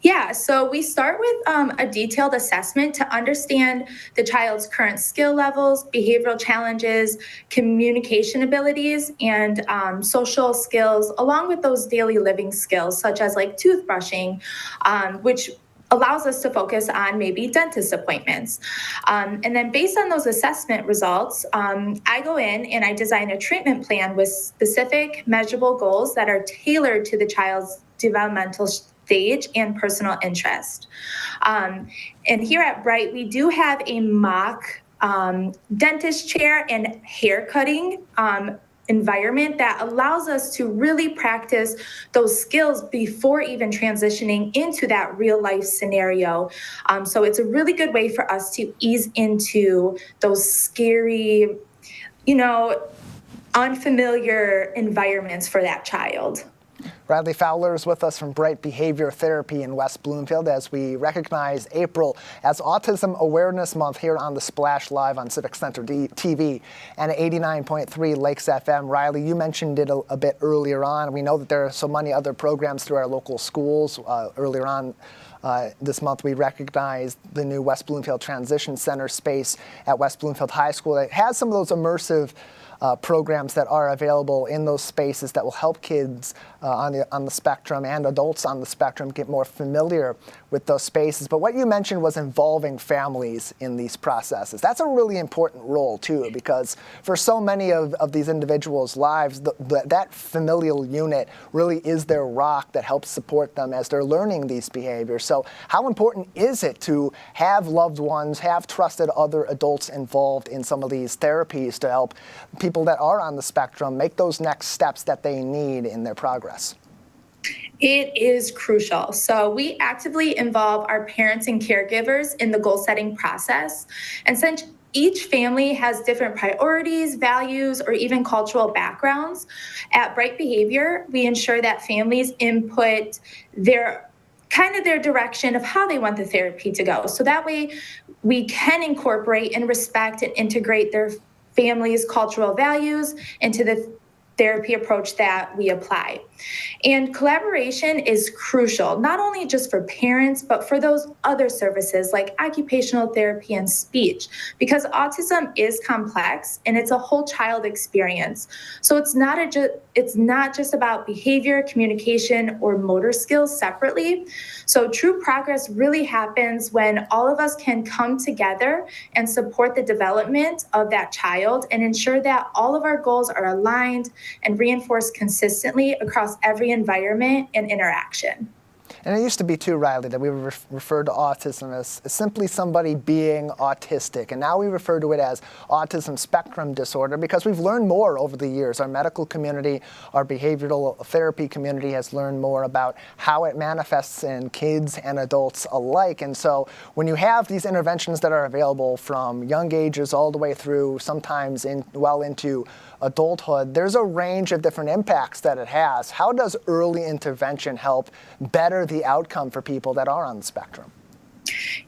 Yeah, so we start with a detailed assessment to understand the child's current skill levels, behavioral challenges, communication abilities, and social skills, along with those daily living skills, such as like toothbrushing, which allows us to focus on maybe dentist appointments. And then based on those assessment results, I go in and I design a treatment plan with specific measurable goals that are tailored to the child's developmental stage and personal interest. And here at Bright, we do have a mock dentist chair and hair cutting environment that allows us to really practice those skills before even transitioning into that real life scenario. So it's a really good way for us to ease into those scary, unfamiliar environments for that child. Bradley Fowler is with us from Bright Behavior Therapy in West Bloomfield as we recognize April as Autism Awareness Month here on the Splash Live on Civic Center TV and 89.3 Lakes FM. Riley, you mentioned it a bit earlier on. We know that there are so many other programs through our local schools. Earlier on this month, we recognized the new West Bloomfield Transition Center space at West Bloomfield High School that has some of those immersive programs that are available in those spaces that will help kids on the spectrum and adults on the spectrum get more familiar with those spaces. But what you mentioned was involving families in these processes. That's a really important role too, because for so many of these individuals' lives, that familial unit really is their rock that helps support them as they're learning these behaviors. So how important is it to have loved ones, have trusted other adults involved in some of these therapies to help people that are on the spectrum make those next steps that they need in their progress? It is crucial. So we actively involve our parents and caregivers in the goal setting process. And since each family has different priorities, values, or even cultural backgrounds, at Bright Behavior, we ensure that families input their direction of how they want the therapy to go. So that way we can incorporate and respect and integrate their family's cultural values into the therapy approach that we apply. And collaboration is crucial, not only just for parents, but for those other services like occupational therapy and speech, because autism is complex and it's a whole child experience. So it's not just about behavior, communication, or motor skills separately. So true progress really happens when all of us can come together and support the development of that child and ensure that all of our goals are aligned and reinforced consistently across every environment and interaction. And it used to be too, Riley, that we referred to autism as simply somebody being autistic. And now we refer to it as autism spectrum disorder because we've learned more over the years. Our medical community, our behavioral therapy community has learned more about how it manifests in kids and adults alike. And so when you have these interventions that are available from young ages all the way through, sometimes well into adulthood, there's a range of different impacts that it has. How does early intervention help better the outcome for people that are on the spectrum?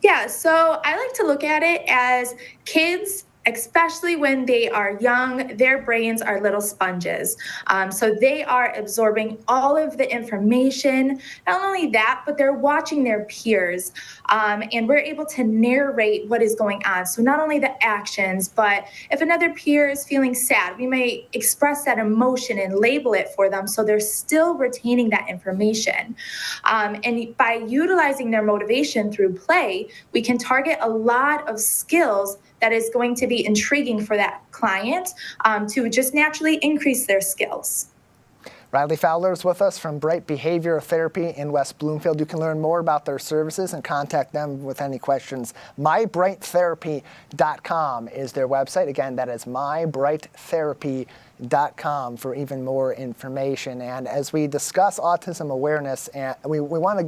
Yeah, so I like to look at it as kids, especially when they are young, their brains are little sponges. So they are absorbing all of the information. Not only that, but they're watching their peers. And we're able to narrate what is going on. So not only the actions, but if another peer is feeling sad, we may express that emotion and label it for them so they're still retaining that information. And by utilizing their motivation through play, we can target a lot of skills that is going to be intriguing for that client to just naturally increase their skills. Riley Fowler is with us from Bright Behavior Therapy in West Bloomfield. You can learn more about their services and contact them with any questions. MyBrightTherapy.com is their website. Again, that is MyBrightTherapy.com for even more information. And as we discuss autism awareness, and we want to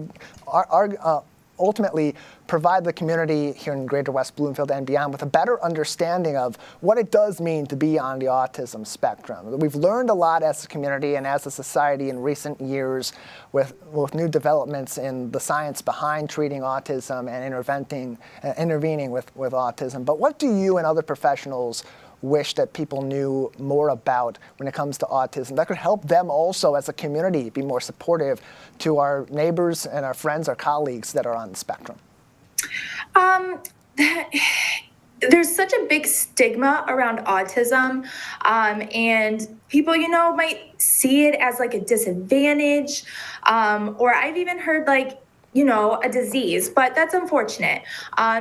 ultimately provide the community here in Greater West Bloomfield and beyond with a better understanding of what it does mean to be on the autism spectrum. We've learned a lot as a community and as a society in recent years with new developments in the science behind treating autism and intervening with autism. But what do you and other professionals wish that people knew more about when it comes to autism that could help them also as a community be more supportive to our neighbors and our friends, our colleagues that are on the spectrum? There's such a big stigma around autism, and people, might see it as like a disadvantage, or I've even heard a disease, but that's unfortunate.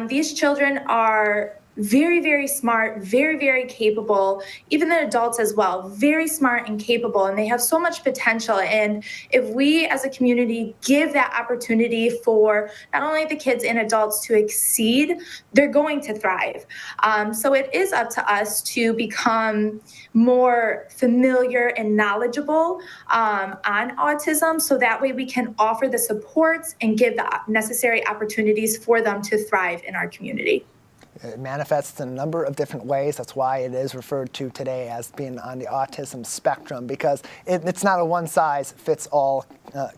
These children are very, very smart, very, very capable, even the adults as well, very smart and capable, and they have so much potential. And if we as a community give that opportunity for not only the kids and adults to exceed, they're going to thrive. So it is up to us to become more familiar and knowledgeable on autism, so that way we can offer the supports and give the necessary opportunities for them to thrive in our community. It manifests in a number of different ways. That's why it is referred to today as being on the autism spectrum, because it's not a one-size-fits-all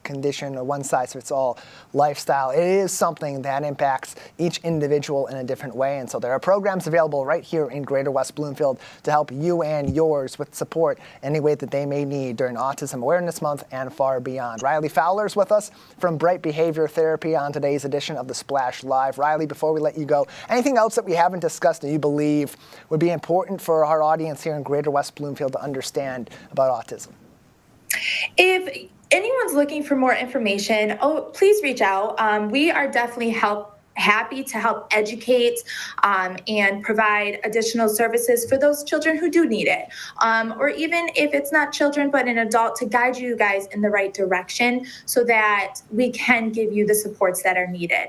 condition, a one-size-fits-all lifestyle. It is something that impacts each individual in a different way, and so there are programs available right here in Greater West Bloomfield to help you and yours with support any way that they may need during Autism Awareness Month and far beyond. Riley Fowler's with us from Bright Behavior Therapy on today's edition of the Splash Live. Riley, before we let you go, anything else that we haven't discussed that you believe would be important for our audience here in Greater West Bloomfield to understand about autism? If anyone's looking for more information, please reach out. We are definitely happy to help educate and provide additional services for those children who do need it. Or even if it's not children, but an adult, to guide you guys in the right direction so that we can give you the supports that are needed.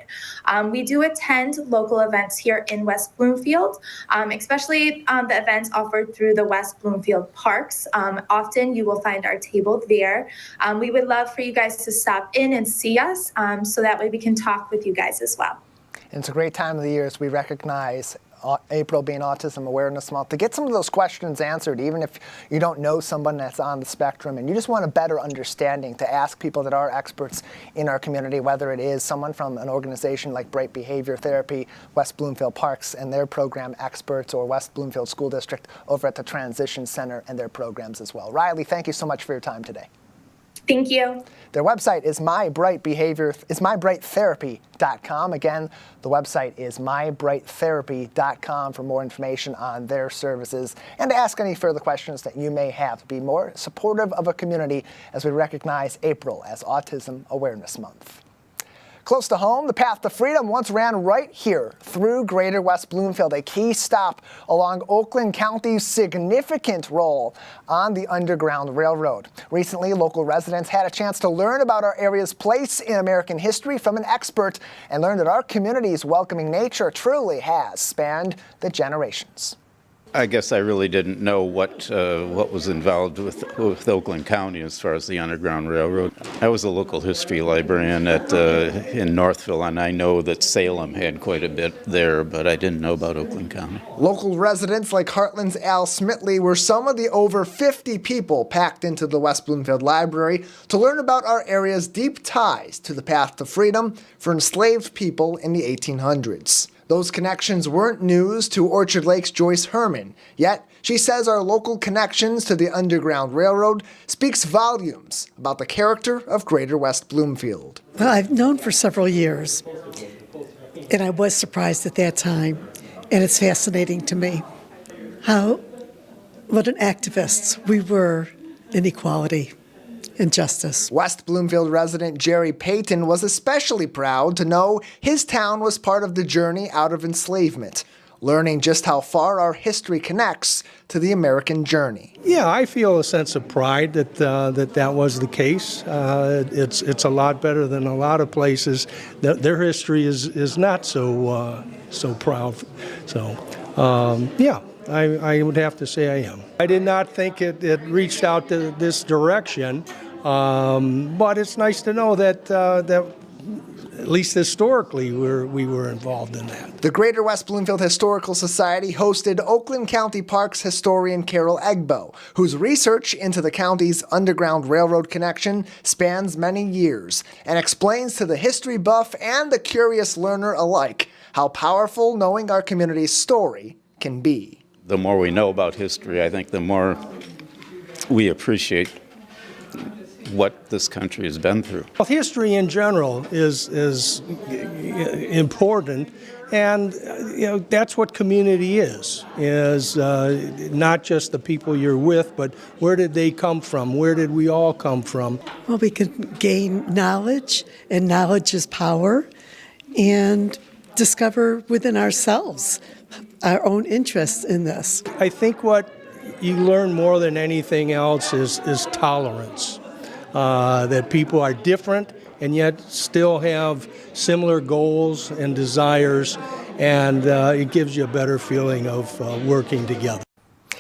We do attend local events here in West Bloomfield, especially the events offered through the West Bloomfield Parks. Often you will find our table there. We would love for you guys to stop in and see us so that way we can talk with you guys as well. And it's a great time of the year as we recognize April being Autism Awareness Month to get some of those questions answered, even if you don't know someone that's on the spectrum and you just want a better understanding, to ask people that are experts in our community, whether it is someone from an organization like Bright Behavior Therapy, West Bloomfield Parks and their program experts, or West Bloomfield School District over at the Transition Center and their programs as well. Riley, thank you so much for your time today. Thank you. Their website is mybrighttherapy.com. Again, the website is mybrighttherapy.com for more information on their services and to ask any further questions that you may have to be more supportive of a community as we recognize April as Autism Awareness Month. Close to home, the Path to Freedom once ran right here through Greater West Bloomfield, a key stop along Oakland County's significant role on the Underground Railroad. Recently, local residents had a chance to learn about our area's place in American history from an expert and learned that our community's welcoming nature truly has spanned the generations. I guess I really didn't know what was involved with Oakland County as far as the Underground Railroad. I was a local history librarian in Northville, and I know that Salem had quite a bit there, but I didn't know about Oakland County. Local residents like Heartland's Al Smitley were some of the over 50 people packed into the West Bloomfield Library to learn about our area's deep ties to the Path to Freedom for enslaved people in the 1800s. Those connections weren't news to Orchard Lake's Joyce Herman, yet she says our local connections to the Underground Railroad speaks volumes about the character of Greater West Bloomfield. Well, I've known for several years, and I was surprised at that time, and it's fascinating to me what an activists we were in equality and justice. West Bloomfield resident Jerry Payton was especially proud to know his town was part of the journey out of enslavement, learning just how far our history connects to the American journey. Yeah, I feel a sense of pride that was the case. It's a lot better than a lot of places. Their history is not so proud. So, yeah. I would have to say I am. I did not think it reached out to this direction, but it's nice to know that at least historically we were involved in that. The Greater West Bloomfield Historical Society hosted Oakland County Parks historian Carol Egbo, whose research into the county's Underground Railroad connection spans many years and explains to the history buff and the curious learner alike how powerful knowing our community's story can be. The more we know about history, I think the more we appreciate what this country has been through. Well, history in general is important, and that's what community is not just the people you're with, but where did they come from? Where did we all come from? Well, we can gain knowledge, and knowledge is power, and discover within ourselves our own interests in this. I think what you learn more than anything else is tolerance, that people are different and yet still have similar goals and desires, and it gives you a better feeling of working together.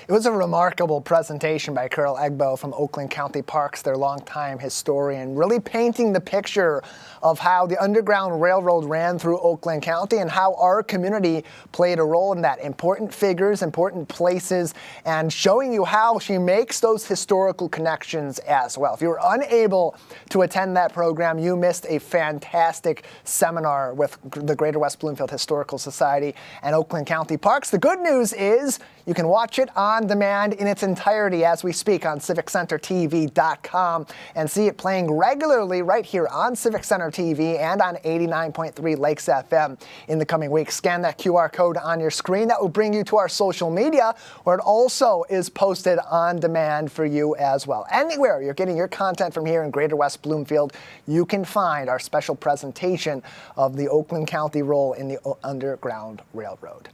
It was a remarkable presentation by Carol Egbo from Oakland County Parks, their longtime historian, really painting the picture of how the Underground Railroad ran through Oakland County and how our community played a role in that. Important figures, important places, and showing you how she makes those historical connections as well. If you were unable to attend that program, you missed a fantastic seminar with the Greater West Bloomfield Historical Society and Oakland County Parks. The good news is you can watch it on demand in its entirety as we speak on CivicCenterTV.com and see it playing regularly right here on Civic Center TV and on 89.3 Lakes FM in the coming weeks. Scan that QR code on your screen. That will bring you to our social media, where it also is posted on demand for you as well. Anywhere you're getting your content from here in Greater West Bloomfield, you can find our special presentation of the Oakland County role in the Underground Railroad.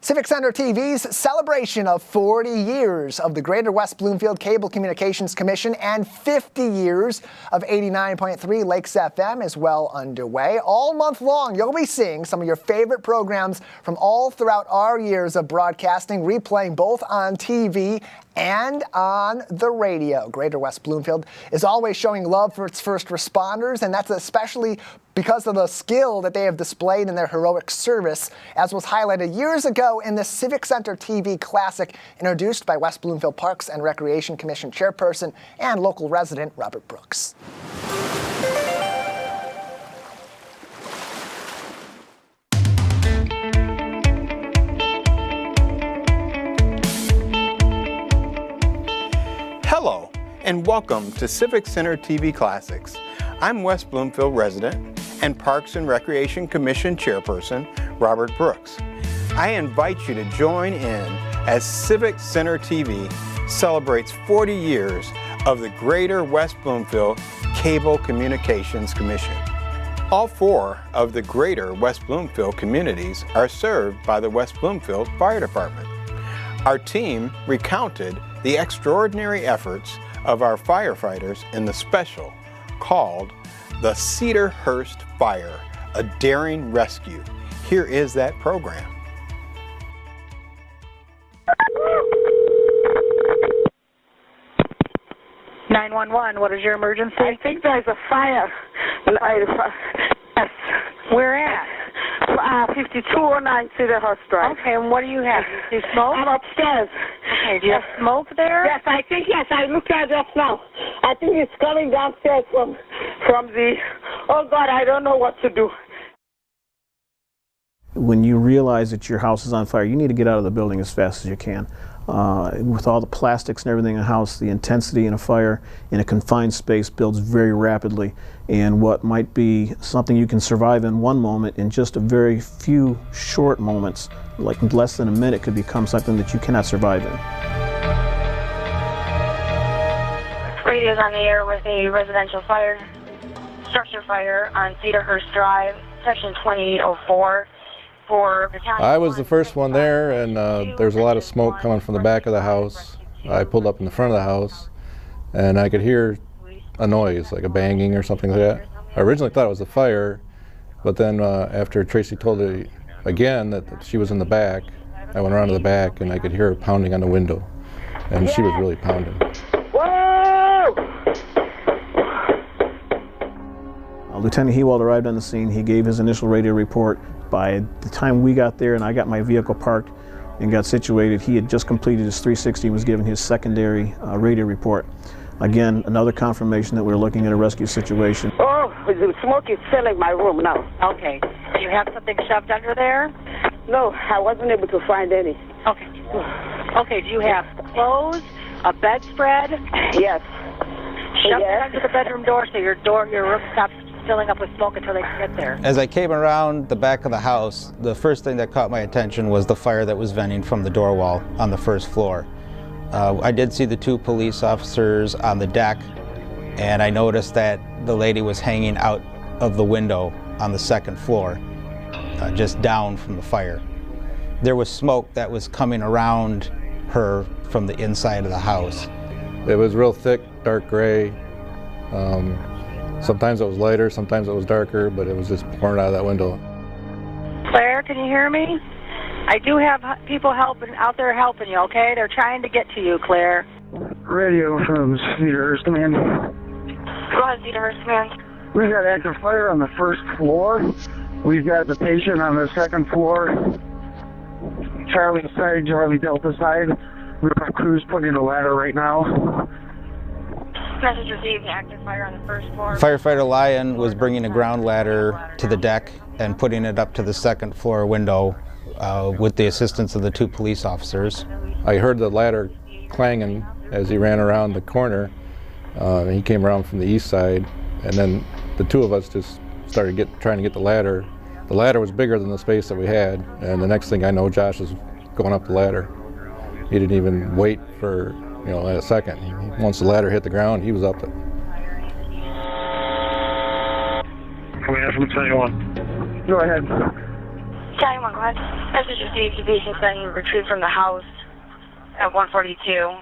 Civic Center TV's celebration of 40 years of the Greater West Bloomfield Cable Communications Commission and 50 years of 89.3 Lakes FM is well underway. All month long, you'll be seeing some of your favorite programs from all throughout our years of broadcasting, replaying both on TV and on the radio. Greater West Bloomfield is always showing love for its first responders, and that's especially because of the skill that they have displayed in their heroic service, as was highlighted years ago in the Civic Center TV Classic, introduced by West Bloomfield Parks and Recreation Commission Chairperson and local resident Robert Brooks. Hello, and welcome to Civic Center TV Classics. I'm West Bloomfield resident and Parks and Recreation Commission Chairperson Robert Brooks. I invite you to join in as Civic Center TV celebrates 40 years of the Greater West Bloomfield Cable Communications Commission. All 4 of the Greater West Bloomfield communities are served by the West Bloomfield Fire Department. Our team recounted the extraordinary efforts of our firefighters in the special called the Cedarhurst Fire, a Daring Rescue. Here is that program. (911) What is your emergency? I think there's a fire. Yes. Where at? 5209 Cedarhurst Drive. Okay, and what do you have? Do you smoke? I'm upstairs. Okay, do you have smoke there? Yes, I think, yes, I looked at it just now. I think it's coming downstairs from the, oh God, I don't know what to do. When you realize that your house is on fire, you need to get out of the building as fast as you can. With all the plastics and everything in the house, the intensity in a fire in a confined space builds very rapidly, and what might be something you can survive in one moment, in just a very few short moments, like less than a minute, could become something that you cannot survive in. Radio's on the air with a residential fire, structure fire on Cedarhurst Drive, section 2804. I was the first one there, and there's a lot of smoke coming from the back of the house. I pulled up in the front of the house, and I could hear a noise, like a banging or something like that. I originally thought it was a fire, but then after Tracy told me again that she was in the back, I went around to the back, and I could hear her pounding on the window, and she was really pounding. Lieutenant Hewald arrived on the scene. He gave his initial radio report. By the time we got there and I got my vehicle parked and got situated, he had just completed his 360 and was given his secondary radio report. Again, another confirmation that we're looking at a rescue situation. Oh, the smoke is filling my room now. Okay. Do you have something shoved under there? No, I wasn't able to find any. Okay. Okay, do you have clothes, a bedspread? Yes. Shove it under the bedroom door so your room stops filling up with smoke until they can get there. As I came around the back of the house, the first thing that caught my attention was the fire that was venting from the door wall on the first floor. I did see the 2 police officers on the deck, and I noticed that the lady was hanging out of the window on the second floor, just down from the fire. There was smoke that was coming around her from the inside of the house. It was real thick, dark gray. Sometimes it was lighter, sometimes it was darker, but it was just pouring out of that window. Claire, can you hear me? I do have people out there helping you, okay? They're trying to get to you, Claire. Radio from Cedarhurst Command. Go ahead, Cedarhurst Command. We've got active fire on the first floor. We've got the patient on the second floor. Charlie side, Charlie Delta side. We've got crews putting a ladder right now. Message received, active fire on the first floor. Firefighter Lyon was bringing a ground ladder to the deck and putting it up to the second floor window with the assistance of the 2 police officers. I heard the ladder clanging as he ran around the corner. He came around from the east side, and then the 2 of us just started trying to get the ladder. The ladder was bigger than the space that we had, and the next thing I know, Josh is going up the ladder. He didn't even wait for a second. Once the ladder hit the ground, he was up it. Command from Battalion 1. Go ahead. Battalion 1, go ahead. Message received, the patient's been retrieved from the house at 142.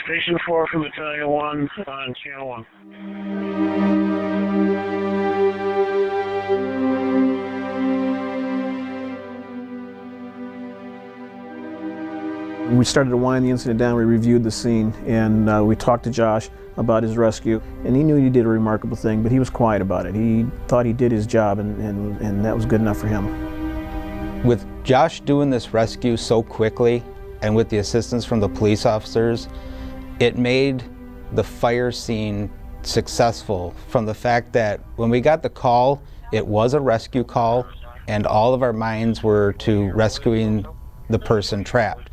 Station 4 from Battalion 1 on Channel 1. We started to wind the incident down, we reviewed the scene, and we talked to Josh about his rescue, and he knew he did a remarkable thing, but he was quiet about it. He thought he did his job, and that was good enough for him. With Josh doing this rescue so quickly, and with the assistance from the police officers, it made the fire scene successful from the fact that when we got the call, it was a rescue call, and all of our minds were to rescuing the person trapped.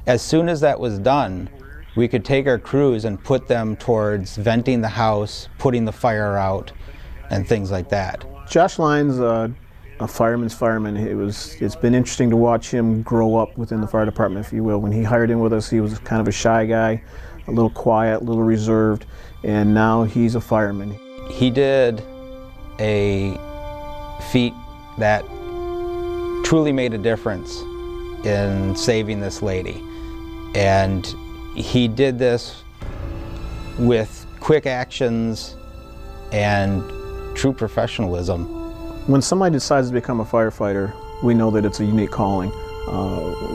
As soon as that was done, we could take our crews and put them towards venting the house, putting the fire out, and things like that. Josh Lyon's a fireman's fireman. It's been interesting to watch him grow up within the fire department, if you will. When he hired in with us, he was kind of a shy guy, a little quiet, a little reserved, and now he's a fireman. He did a feat that truly made a difference in saving this lady. And he did this with quick actions and true professionalism. When somebody decides to become a firefighter, we know that it's a unique calling.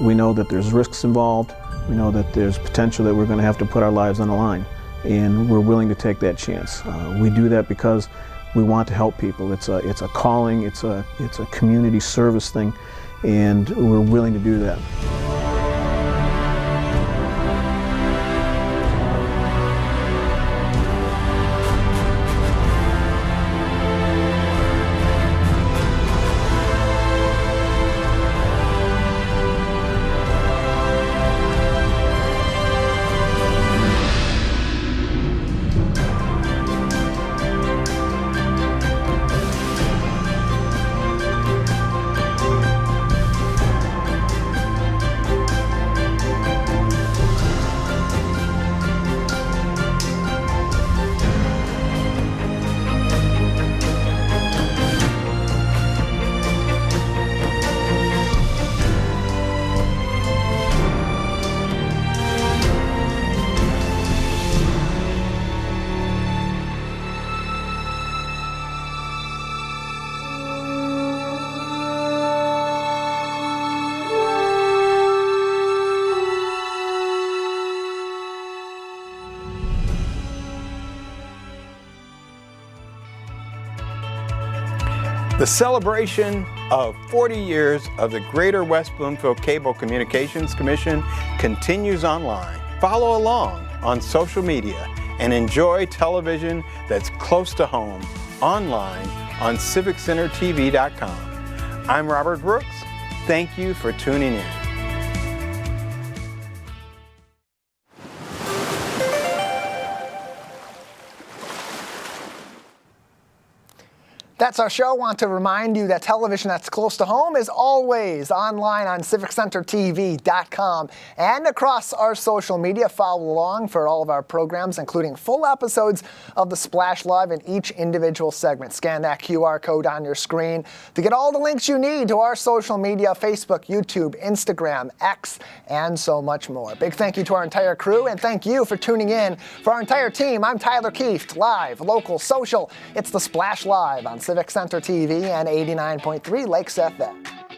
We know that there's risks involved. We know that there's potential that we're going to have to put our lives on the line, and we're willing to take that chance. We do that because we want to help people. It's a calling. It's a community service thing, and we're willing to do that. The celebration of 40 years of the Greater West Bloomfield Cable Communications Commission continues online. Follow along on social media and enjoy television that's close to home online on civiccentertv.com. I'm Robert Brooks. Thank you for tuning in. That's our show. Want to remind you that television that's close to home is always online on civiccentertv.com and across our social media. Follow along for all of our programs, including full episodes of the Splash Live in each individual segment. Scan that QR code on your screen to get all the links you need to our social media: Facebook, YouTube, Instagram, X, and so much more. Big thank you to our entire crew, and thank you for tuning in. For our entire team, I'm Tyler Kieft. Live, local, social. It's the Splash Live on Civic Center TV and 89.3 Lakes FM.